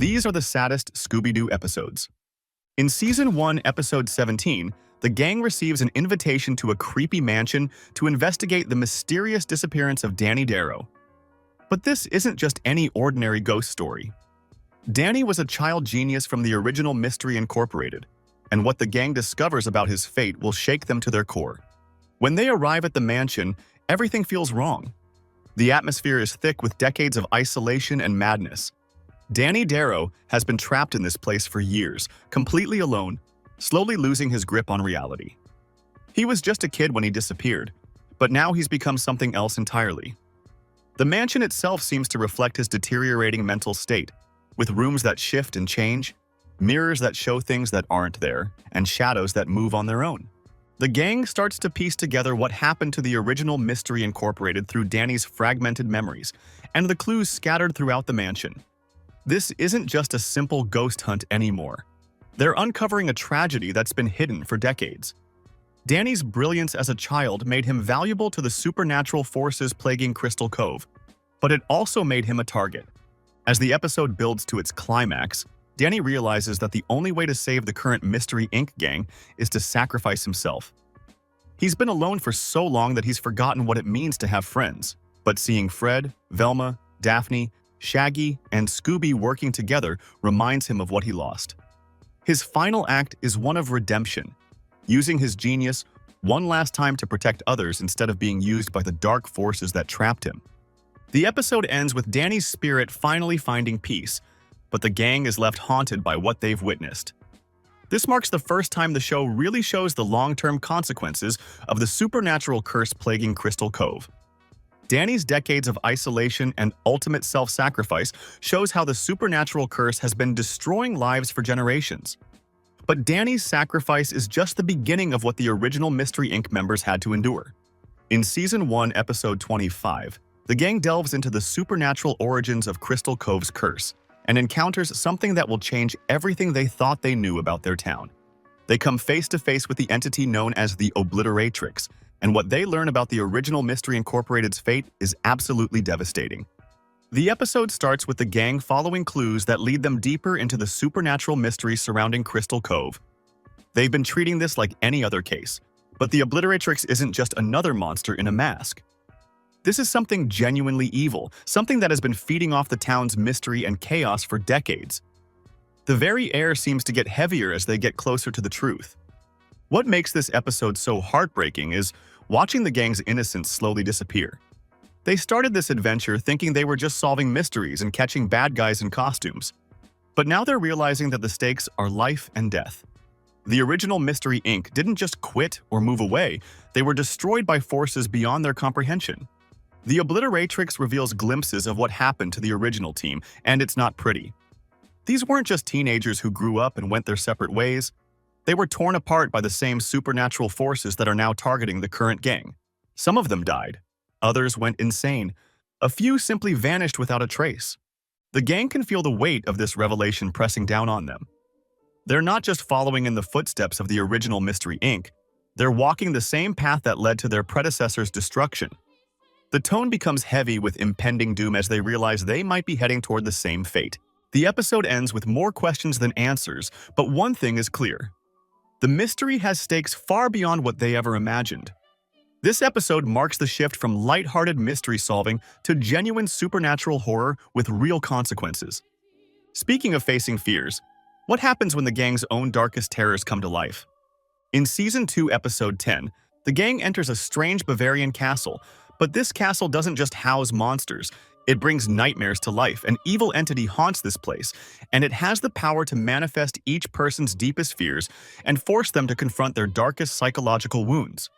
These are the Saddest Scooby Doo episodes. In Season 1, Episode 17, the gang receives an invitation to a creepy mansion to investigate the mysterious disappearance of Danny Darrow. But this isn't just any ordinary ghost story. Danny was a child genius from the original Mystery Incorporated, and what the gang discovers about his fate will shake them to their core. When they arrive at the mansion, everything feels wrong. The atmosphere is thick with decades of isolation and madness. Danny Darrow has been trapped in this place for years, completely alone, slowly losing his grip on reality. He was just a kid when he disappeared, but now he's become something else entirely. The mansion itself seems to reflect his deteriorating mental state, with rooms that shift and change, mirrors that show things that aren't there, and shadows that move on their own. The gang starts to piece together what happened to the original Mystery Incorporated through Danny's fragmented memories and the clues scattered throughout the mansion. This isn't just a simple ghost hunt anymore. They're uncovering a tragedy that's been hidden for decades. Danny's brilliance as a child made him valuable to the supernatural forces plaguing Crystal Cove, but it also made him a target. As the episode builds to its climax, Danny realizes that the only way to save the current Mystery Inc. gang is to sacrifice himself. He's been alone for so long that he's forgotten what it means to have friends, but seeing Fred, Velma, Daphne, Shaggy, and Scooby working together reminds him of what he lost. His final act is one of redemption, using his genius one last time to protect others instead of being used by the dark forces that trapped him. The episode ends with Danny's spirit finally finding peace, but the gang is left haunted by what they've witnessed. This marks the first time the show really shows the long-term consequences of the supernatural curse plaguing Crystal Cove. Danny's decades of isolation and ultimate self-sacrifice shows how the supernatural curse has been destroying lives for generations. But Danny's sacrifice is just the beginning of what the original Mystery Inc. members had to endure. In Season 1, Episode 25, the gang delves into the supernatural origins of Crystal Cove's curse and encounters something that will change everything they thought they knew about their town. They come face to face with the entity known as the Obliteratrix, and what they learn about the original Mystery Incorporated's fate is absolutely devastating. The episode starts with the gang following clues that lead them deeper into the supernatural mysteries surrounding Crystal Cove. They've been treating this like any other case, but the Obliteratrix isn't just another monster in a mask. This is something genuinely evil, something that has been feeding off the town's mystery and chaos for decades. The very air seems to get heavier as they get closer to the truth. What makes this episode so heartbreaking is watching the gang's innocence slowly disappear. They started this adventure thinking they were just solving mysteries and catching bad guys in costumes. But now they're realizing that the stakes are life and death. The original Mystery Inc. didn't just quit or move away, they were destroyed by forces beyond their comprehension. The Obliteratrix reveals glimpses of what happened to the original team, and it's not pretty. These weren't just teenagers who grew up and went their separate ways. They were torn apart by the same supernatural forces that are now targeting the current gang. Some of them died. Others went insane. A few simply vanished without a trace. The gang can feel the weight of this revelation pressing down on them. They're not just following in the footsteps of the original Mystery Inc. They're walking the same path that led to their predecessor's destruction. The tone becomes heavy with impending doom as they realize they might be heading toward the same fate. The episode ends with more questions than answers, but one thing is clear. The mystery has stakes far beyond what they ever imagined. This episode marks the shift from lighthearted mystery solving to genuine supernatural horror with real consequences. Speaking of facing fears, what happens when the gang's own darkest terrors come to life? In Season 2, Episode 10, the gang enters a strange Bavarian castle, but this castle doesn't just house monsters. It brings nightmares to life. An evil entity haunts this place, and it has the power to manifest each person's deepest fears and force them to confront their darkest psychological wounds.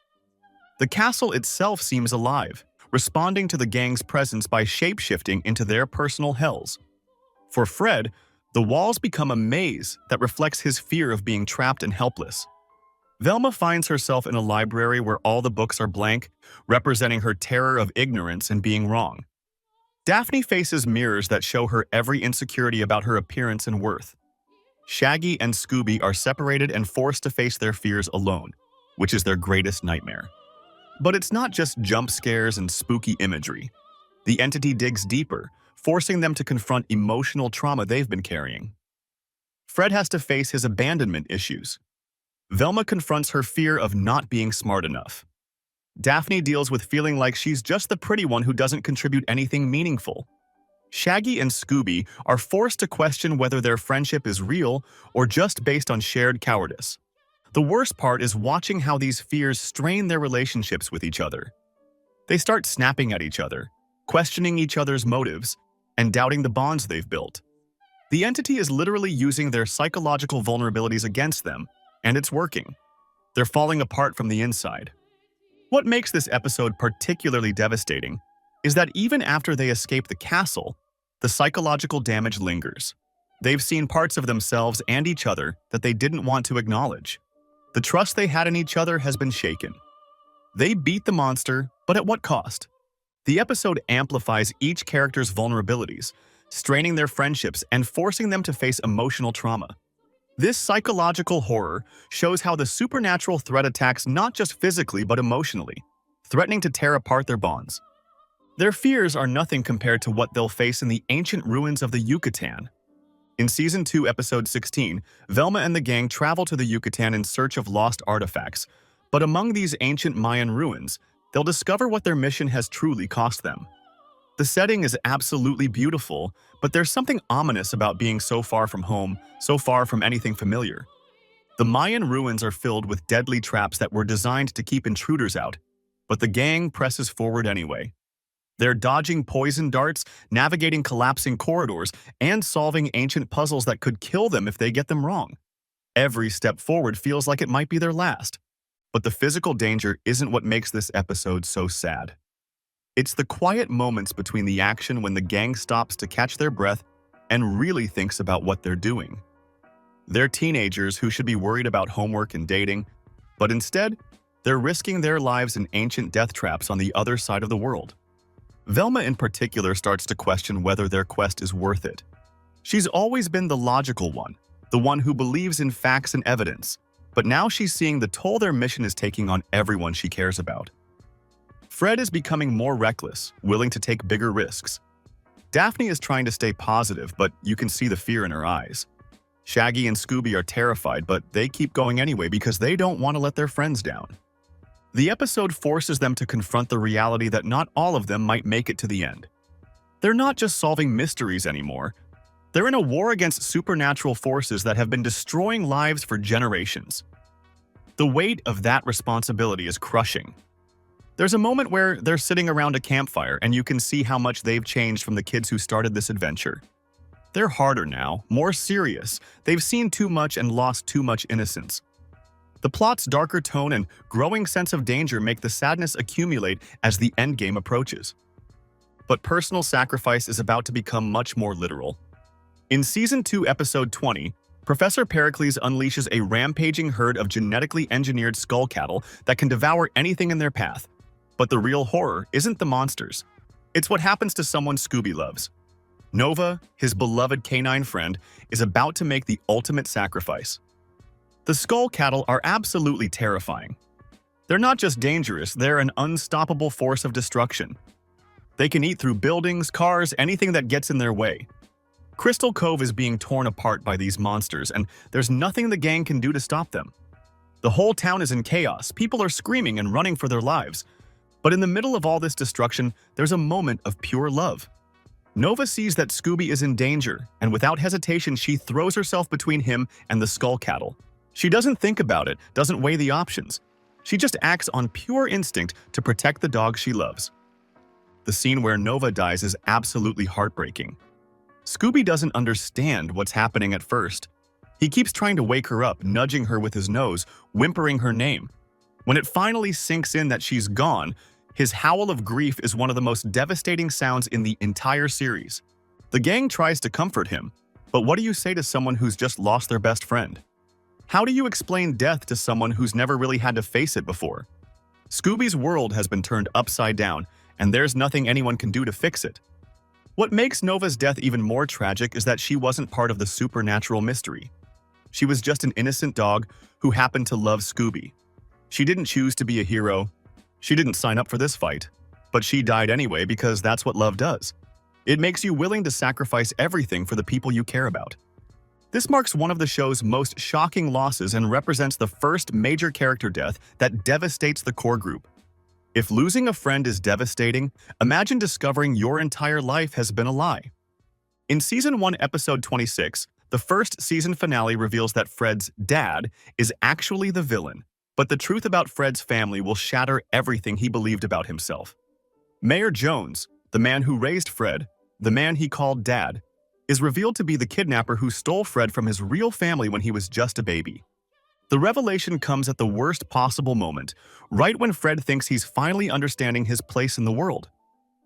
The castle itself seems alive, responding to the gang's presence by shape-shifting into their personal hells. For Fred, the walls become a maze that reflects his fear of being trapped and helpless. Velma finds herself in a library where all the books are blank, representing her terror of ignorance and being wrong. Daphne faces mirrors that show her every insecurity about her appearance and worth. Shaggy and Scooby are separated and forced to face their fears alone, which is their greatest nightmare. But it's not just jump scares and spooky imagery. The entity digs deeper, forcing them to confront emotional trauma they've been carrying. Fred has to face his abandonment issues. Velma confronts her fear of not being smart enough. Daphne deals with feeling like she's just the pretty one who doesn't contribute anything meaningful. Shaggy and Scooby are forced to question whether their friendship is real or just based on shared cowardice. The worst part is watching how these fears strain their relationships with each other. They start snapping at each other, questioning each other's motives, and doubting the bonds they've built. The entity is literally using their psychological vulnerabilities against them, and it's working. They're falling apart from the inside. What makes this episode particularly devastating is that even after they escape the castle, the psychological damage lingers. They've seen parts of themselves and each other that they didn't want to acknowledge. The trust they had in each other has been shaken. They beat the monster, but at what cost? The episode amplifies each character's vulnerabilities, straining their friendships and forcing them to face emotional trauma. This psychological horror shows how the supernatural threat attacks not just physically but emotionally, threatening to tear apart their bonds. Their fears are nothing compared to what they'll face in the ancient ruins of the Yucatan. In Season 2, Episode 16, Velma and the gang travel to the Yucatan in search of lost artifacts, but among these ancient Mayan ruins, they'll discover what their mission has truly cost them. The setting is absolutely beautiful, but there's something ominous about being so far from home, so far from anything familiar. The Mayan ruins are filled with deadly traps that were designed to keep intruders out, but the gang presses forward anyway. They're dodging poison darts, navigating collapsing corridors, and solving ancient puzzles that could kill them if they get them wrong. Every step forward feels like it might be their last. But the physical danger isn't what makes this episode so sad. It's the quiet moments between the action when the gang stops to catch their breath and really thinks about what they're doing. They're teenagers who should be worried about homework and dating, but instead, they're risking their lives in ancient death traps on the other side of the world. Velma in particular starts to question whether their quest is worth it. She's always been the logical one, the one who believes in facts and evidence, but now she's seeing the toll their mission is taking on everyone she cares about. Fred is becoming more reckless, willing to take bigger risks. Daphne is trying to stay positive, but you can see the fear in her eyes. Shaggy and Scooby are terrified, but they keep going anyway because they don't want to let their friends down. The episode forces them to confront the reality that not all of them might make it to the end. They're not just solving mysteries anymore. They're in a war against supernatural forces that have been destroying lives for generations. The weight of that responsibility is crushing. There's a moment where they're sitting around a campfire and you can see how much they've changed from the kids who started this adventure. They're harder now, more serious. They've seen too much and lost too much innocence. The plot's darker tone and growing sense of danger make the sadness accumulate as the endgame approaches. But personal sacrifice is about to become much more literal. In Season 2, Episode 20, Professor Pericles unleashes a rampaging herd of genetically engineered skull cattle that can devour anything in their path. But the real horror isn't the monsters. It's what happens to someone Scooby loves. Nova, his beloved canine friend, is about to make the ultimate sacrifice. The skull cattle are absolutely terrifying. They're not just dangerous, they're an unstoppable force of destruction. They can eat through buildings, cars, anything that gets in their way. Crystal Cove is being torn apart by these monsters, and there's nothing the gang can do to stop them. The whole town is in chaos, people are screaming and running for their lives. But in the middle of all this destruction, there's a moment of pure love. Nova sees that Scooby is in danger, and without hesitation, she throws herself between him and the skull cattle. She doesn't think about it, doesn't weigh the options. She just acts on pure instinct to protect the dog she loves. The scene where Nova dies is absolutely heartbreaking. Scooby doesn't understand what's happening at first. He keeps trying to wake her up, nudging her with his nose, whimpering her name. When it finally sinks in that she's gone, his howl of grief is one of the most devastating sounds in the entire series. The gang tries to comfort him, but what do you say to someone who's just lost their best friend? How do you explain death to someone who's never really had to face it before? Scooby's world has been turned upside down, and there's nothing anyone can do to fix it. What makes Nova's death even more tragic is that she wasn't part of the supernatural mystery. She was just an innocent dog who happened to love Scooby. She didn't choose to be a hero. She didn't sign up for this fight. But she died anyway because that's what love does. It makes you willing to sacrifice everything for the people you care about. This marks one of the show's most shocking losses and represents the first major character death that devastates the core group. If losing a friend is devastating, imagine discovering your entire life has been a lie. In Season 1, Episode 26, the first season finale reveals that Fred's dad is actually the villain, but the truth about Fred's family will shatter everything he believed about himself. Mayor Jones, the man who raised Fred, the man he called Dad, is revealed to be the kidnapper who stole Fred from his real family when he was just a baby. The revelation comes at the worst possible moment, right when Fred thinks he's finally understanding his place in the world.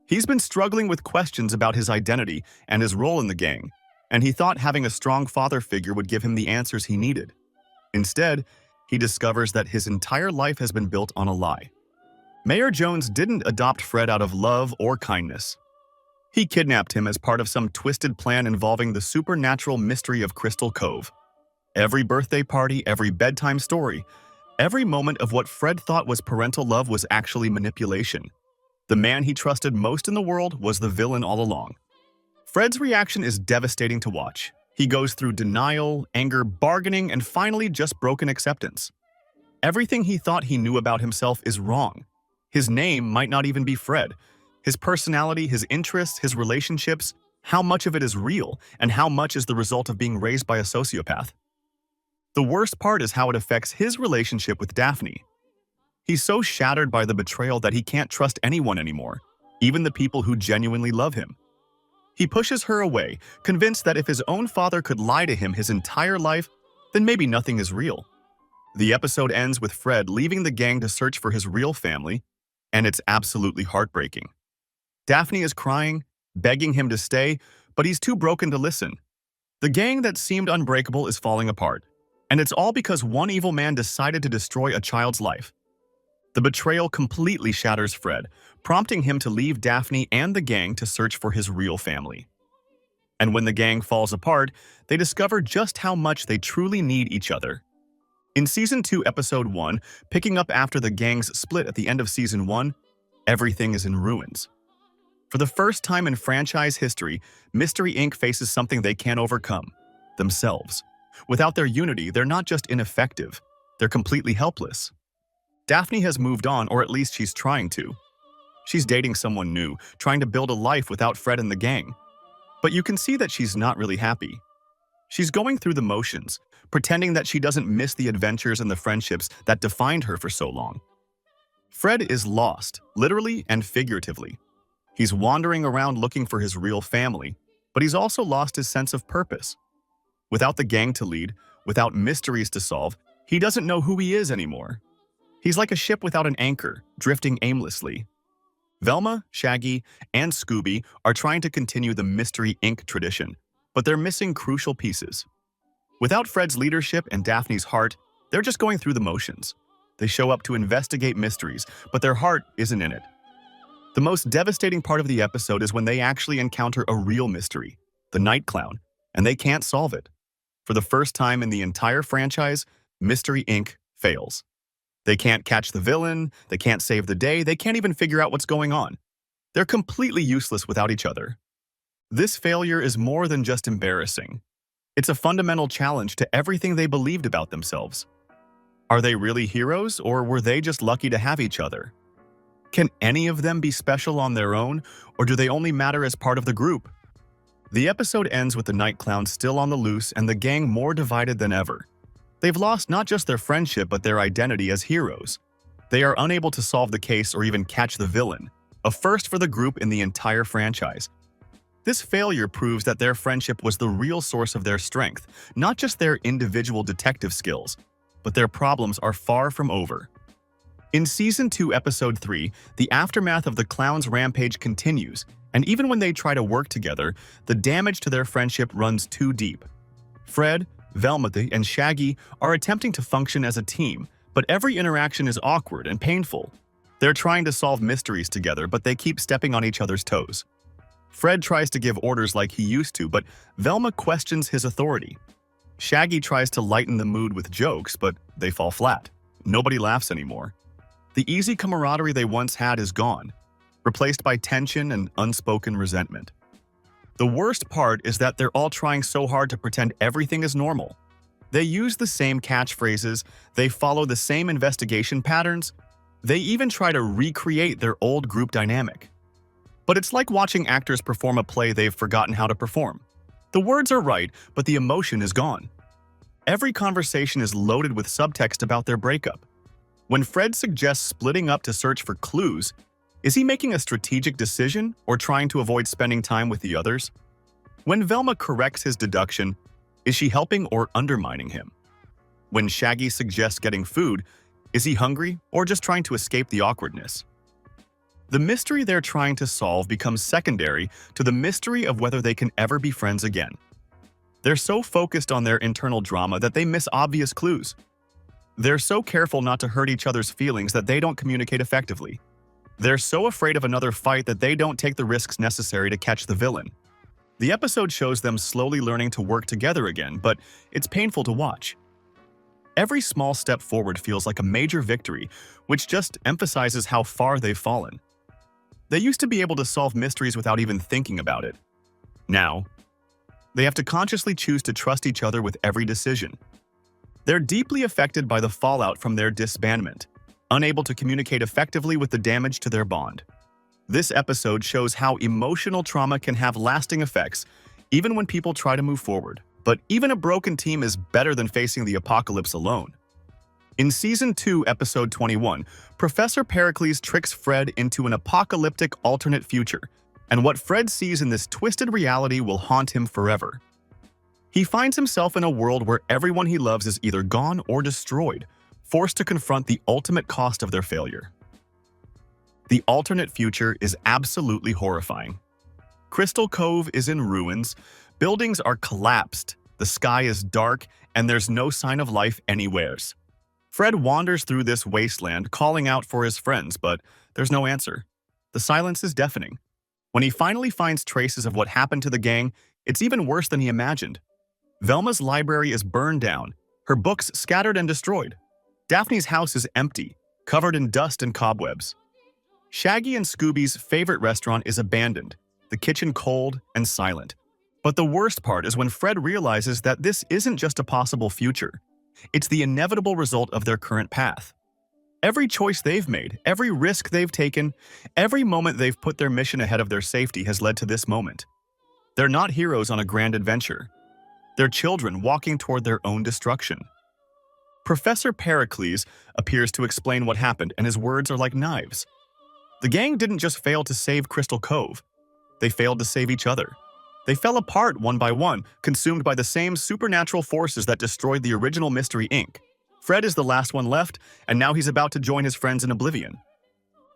He's been struggling with questions about his identity and his role in the gang, and he thought having a strong father figure would give him the answers he needed. Instead, he discovers that his entire life has been built on a lie. Mayor Jones didn't adopt Fred out of love or kindness. He kidnapped him as part of some twisted plan involving the supernatural mystery of Crystal Cove. Every birthday party, every bedtime story, every moment of what Fred thought was parental love was actually manipulation. The man he trusted most in the world was the villain all along. Fred's reaction is devastating to watch. He goes through denial, anger, bargaining, and finally just broken acceptance. Everything he thought he knew about himself is wrong. His name might not even be Fred. His personality, his interests, his relationships, how much of it is real, and how much is the result of being raised by a sociopath. The worst part is how it affects his relationship with Daphne. He's so shattered by the betrayal that he can't trust anyone anymore, even the people who genuinely love him. He pushes her away, convinced that if his own father could lie to him his entire life, then maybe nothing is real. The episode ends with Fred leaving the gang to search for his real family, and it's absolutely heartbreaking. Daphne is crying, begging him to stay, but he's too broken to listen. The gang that seemed unbreakable is falling apart, and it's all because one evil man decided to destroy a child's life. The betrayal completely shatters Fred, prompting him to leave Daphne and the gang to search for his real family. And when the gang falls apart, they discover just how much they truly need each other. In Season 2, Episode 1, picking up after the gang's split at the end of Season 1, everything is in ruins. For the first time in franchise history, Mystery Inc. faces something they can't overcome: themselves. Without their unity, they're not just ineffective, they're completely helpless. Daphne has moved on, or at least she's trying to. She's dating someone new, trying to build a life without Fred and the gang. But you can see that she's not really happy. She's going through the motions, pretending that she doesn't miss the adventures and the friendships that defined her for so long. Fred is lost, literally and figuratively. He's wandering around looking for his real family, but he's also lost his sense of purpose. Without the gang to lead, without mysteries to solve, he doesn't know who he is anymore. He's like a ship without an anchor, drifting aimlessly. Velma, Shaggy, and Scooby are trying to continue the Mystery Inc. tradition, but they're missing crucial pieces. Without Fred's leadership and Daphne's heart, they're just going through the motions. They show up to investigate mysteries, but their heart isn't in it. The most devastating part of the episode is when they actually encounter a real mystery, the Night Clown, and they can't solve it. For the first time in the entire franchise, Mystery Inc. fails. They can't catch the villain, they can't save the day, they can't even figure out what's going on. They're completely useless without each other. This failure is more than just embarrassing. It's a fundamental challenge to everything they believed about themselves. Are they really heroes, or were they just lucky to have each other? Can any of them be special on their own, or do they only matter as part of the group? The episode ends with the Night Clown still on the loose and the gang more divided than ever. They've lost not just their friendship but their identity as heroes. They are unable to solve the case or even catch the villain, a first for the group in the entire franchise. This failure proves that their friendship was the real source of their strength, not just their individual detective skills, but their problems are far from over. In Season 2, Episode 3, the aftermath of the clown's rampage continues, and even when they try to work together, the damage to their friendship runs too deep. Fred, Velma, and Shaggy are attempting to function as a team, but every interaction is awkward and painful. They're trying to solve mysteries together, but they keep stepping on each other's toes. Fred tries to give orders like he used to, but Velma questions his authority. Shaggy tries to lighten the mood with jokes, but they fall flat. Nobody laughs anymore. The easy camaraderie they once had is gone, replaced by tension and unspoken resentment. The worst part is that they're all trying so hard to pretend everything is normal. They use the same catchphrases, they follow the same investigation patterns, they even try to recreate their old group dynamic. But it's like watching actors perform a play they've forgotten how to perform. The words are right, but the emotion is gone. Every conversation is loaded with subtext about their breakup. When Fred suggests splitting up to search for clues, is he making a strategic decision or trying to avoid spending time with the others? When Velma corrects his deduction, is she helping or undermining him? When Shaggy suggests getting food, is he hungry or just trying to escape the awkwardness? The mystery they're trying to solve becomes secondary to the mystery of whether they can ever be friends again. They're so focused on their internal drama that they miss obvious clues. They're so careful not to hurt each other's feelings that they don't communicate effectively. They're so afraid of another fight that they don't take the risks necessary to catch the villain. The episode shows them slowly learning to work together again, but it's painful to watch. Every small step forward feels like a major victory, which just emphasizes how far they've fallen. They used to be able to solve mysteries without even thinking about it. Now, they have to consciously choose to trust each other with every decision. They're deeply affected by the fallout from their disbandment, unable to communicate effectively with the damage to their bond. This episode shows how emotional trauma can have lasting effects, even when people try to move forward. But even a broken team is better than facing the apocalypse alone. In Season 2, Episode 21, Professor Pericles tricks Fred into an apocalyptic alternate future, and what Fred sees in this twisted reality will haunt him forever. He finds himself in a world where everyone he loves is either gone or destroyed, forced to confront the ultimate cost of their failure. The alternate future is absolutely horrifying. Crystal Cove is in ruins, buildings are collapsed, the sky is dark, and there's no sign of life anywheres. Fred wanders through this wasteland, calling out for his friends, but there's no answer. The silence is deafening. When he finally finds traces of what happened to the gang, it's even worse than he imagined. Velma's library is burned down, her books scattered and destroyed. Daphne's house is empty, covered in dust and cobwebs. Shaggy and Scooby's favorite restaurant is abandoned, the kitchen cold and silent. But the worst part is when Fred realizes that this isn't just a possible future. It's the inevitable result of their current path. Every choice they've made, every risk they've taken, every moment they've put their mission ahead of their safety has led to this moment. They're not heroes on a grand adventure. They're children walking toward their own destruction. Professor Pericles appears to explain what happened, and his words are like knives. The gang didn't just fail to save Crystal Cove. They failed to save each other. They fell apart one by one, consumed by the same supernatural forces that destroyed the original Mystery Inc. Fred is the last one left, and now he's about to join his friends in oblivion.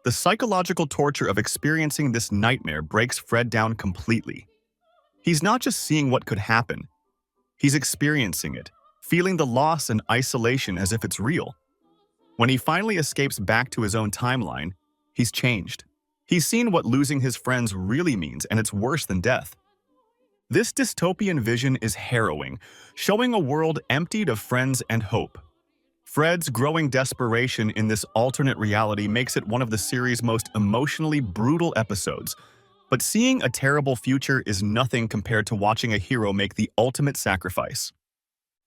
The psychological torture of experiencing this nightmare breaks Fred down completely. He's not just seeing what could happen. He's experiencing it, feeling the loss and isolation as if it's real. When he finally escapes back to his own timeline, he's changed. He's seen what losing his friends really means, and it's worse than death. This dystopian vision is harrowing, showing a world emptied of friends and hope. Fred's growing desperation in this alternate reality makes it one of the series' most emotionally brutal episodes, but seeing a terrible future is nothing compared to watching a hero make the ultimate sacrifice.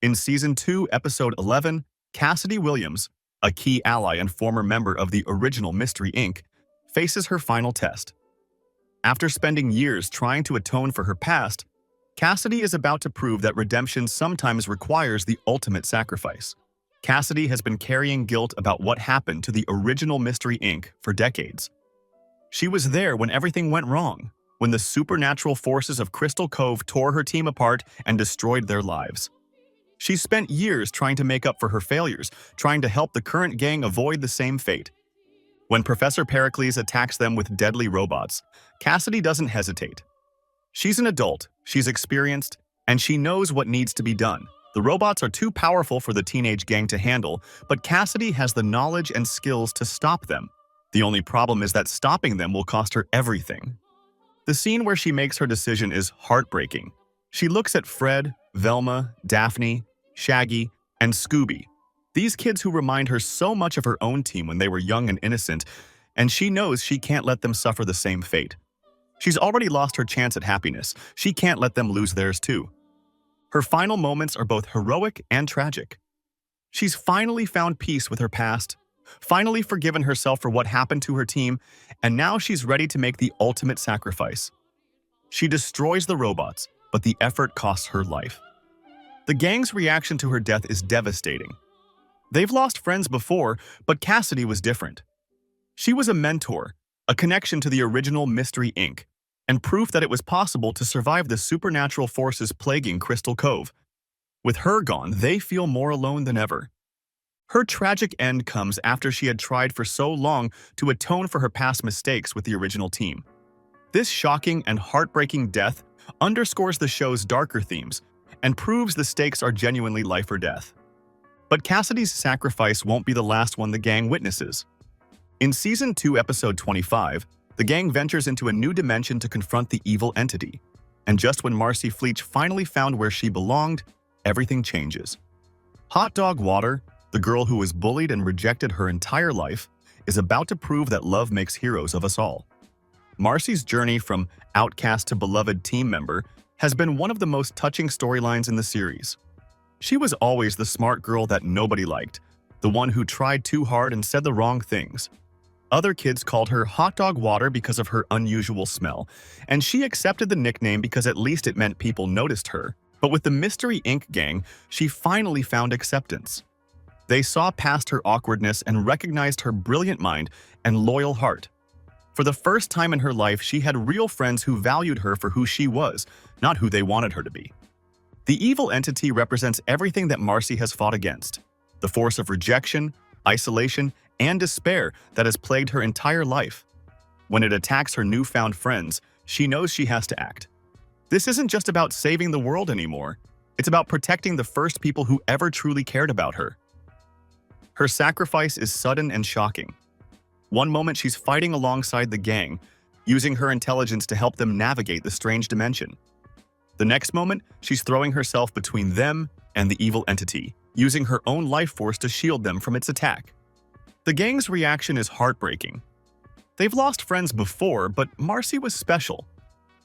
In Season 2, Episode 11, Cassidy Williams, a key ally and former member of the original Mystery Inc., faces her final test. After spending years trying to atone for her past, Cassidy is about to prove that redemption sometimes requires the ultimate sacrifice. Cassidy has been carrying guilt about what happened to the original Mystery Inc. for decades. She was there when everything went wrong, when the supernatural forces of Crystal Cove tore her team apart and destroyed their lives. She spent years trying to make up for her failures, trying to help the current gang avoid the same fate. When Professor Pericles attacks them with deadly robots, Cassidy doesn't hesitate. She's an adult, she's experienced, and she knows what needs to be done. The robots are too powerful for the teenage gang to handle, but Cassidy has the knowledge and skills to stop them. The only problem is that stopping them will cost her everything. The scene where she makes her decision is heartbreaking. She looks at Fred, Velma, Daphne, Shaggy, and Scooby. These kids who remind her so much of her own team when they were young and innocent, and she knows she can't let them suffer the same fate. She's already lost her chance at happiness. She can't let them lose theirs too. Her final moments are both heroic and tragic. She's finally found peace with her past, finally forgiven herself for what happened to her team, and now she's ready to make the ultimate sacrifice. She destroys the robots, but the effort costs her life. The gang's reaction to her death is devastating. They've lost friends before, but Cassidy was different. She was a mentor, a connection to the original Mystery Inc., and proof that it was possible to survive the supernatural forces plaguing Crystal Cove. With her gone, they feel more alone than ever. Her tragic end comes after she had tried for so long to atone for her past mistakes with the original team. This shocking and heartbreaking death underscores the show's darker themes and proves the stakes are genuinely life or death. But Cassidy's sacrifice won't be the last one the gang witnesses. In Season 2, Episode 25, the gang ventures into a new dimension to confront the evil entity. And just when Marcy Fleech finally found where she belonged, everything changes. Hot Dog Water, the girl who was bullied and rejected her entire life, is about to prove that love makes heroes of us all. Marcy's journey from outcast to beloved team member has been one of the most touching storylines in the series. She was always the smart girl that nobody liked, the one who tried too hard and said the wrong things. Other kids called her Hot Dog Water because of her unusual smell, and she accepted the nickname because at least it meant people noticed her. But with the Mystery Inc. gang, she finally found acceptance. They saw past her awkwardness and recognized her brilliant mind and loyal heart. For the first time in her life, she had real friends who valued her for who she was, not who they wanted her to be. The evil entity represents everything that Marcy has fought against: the force of rejection, isolation, and despair that has plagued her entire life. When it attacks her newfound friends, she knows she has to act. This isn't just about saving the world anymore. It's about protecting the first people who ever truly cared about her. Her sacrifice is sudden and shocking. One moment she's fighting alongside the gang, using her intelligence to help them navigate the strange dimension. The next moment, she's throwing herself between them and the evil entity, using her own life force to shield them from its attack. The gang's reaction is heartbreaking. They've lost friends before, but Marcy was special.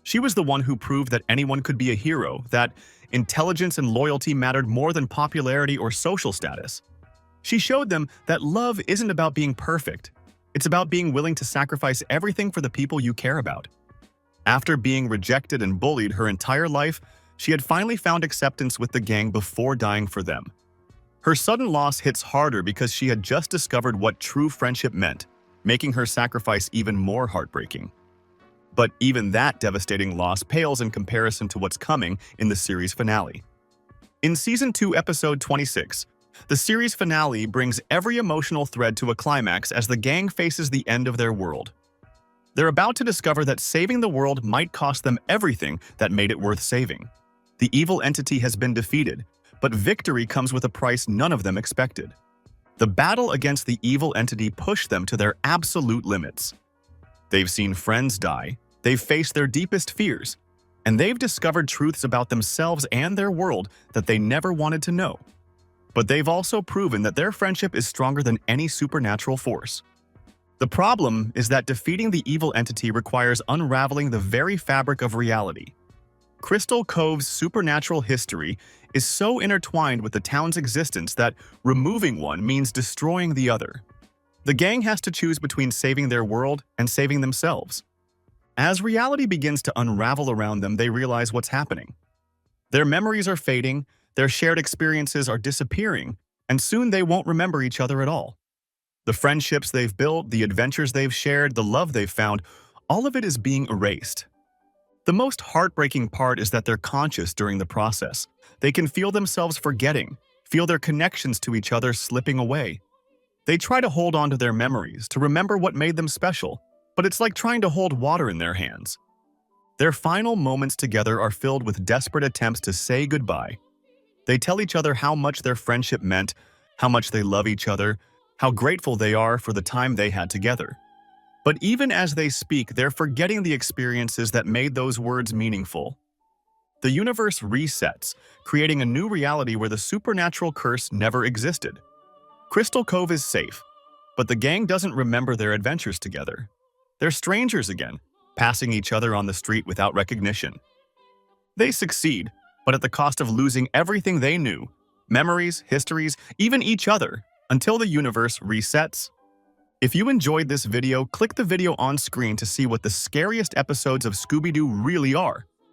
She was the one who proved that anyone could be a hero, that intelligence and loyalty mattered more than popularity or social status. She showed them that love isn't about being perfect. It's about being willing to sacrifice everything for the people you care about. After being rejected and bullied her entire life, she had finally found acceptance with the gang before dying for them. Her sudden loss hits harder because she had just discovered what true friendship meant, making her sacrifice even more heartbreaking. But even that devastating loss pales in comparison to what's coming in the series finale. In Season 2, Episode 26, the series finale brings every emotional thread to a climax as the gang faces the end of their world. They're about to discover that saving the world might cost them everything that made it worth saving. The evil entity has been defeated, but victory comes with a price none of them expected. The battle against the evil entity pushed them to their absolute limits. They've seen friends die, they've faced their deepest fears, and they've discovered truths about themselves and their world that they never wanted to know. But they've also proven that their friendship is stronger than any supernatural force. The problem is that defeating the evil entity requires unraveling the very fabric of reality. Crystal Cove's supernatural history is so intertwined with the town's existence that removing one means destroying the other. The gang has to choose between saving their world and saving themselves. As reality begins to unravel around them, they realize what's happening. Their memories are fading, their shared experiences are disappearing, and soon they won't remember each other at all. The friendships they've built, the adventures they've shared, the love they've found, all of it is being erased. The most heartbreaking part is that they're conscious during the process. They can feel themselves forgetting, feel their connections to each other slipping away. They try to hold on to their memories, to remember what made them special, but it's like trying to hold water in their hands. Their final moments together are filled with desperate attempts to say goodbye. They tell each other how much their friendship meant, how much they love each other, how grateful they are for the time they had together. But even as they speak, they're forgetting the experiences that made those words meaningful. The universe resets, creating a new reality where the supernatural curse never existed. Crystal Cove is safe, but the gang doesn't remember their adventures together. They're strangers again, passing each other on the street without recognition. They succeed, but at the cost of losing everything they knew, memories, histories, even each other, until the universe resets. If you enjoyed this video, click the video on screen to see what the scariest episodes of Scooby-Doo really are.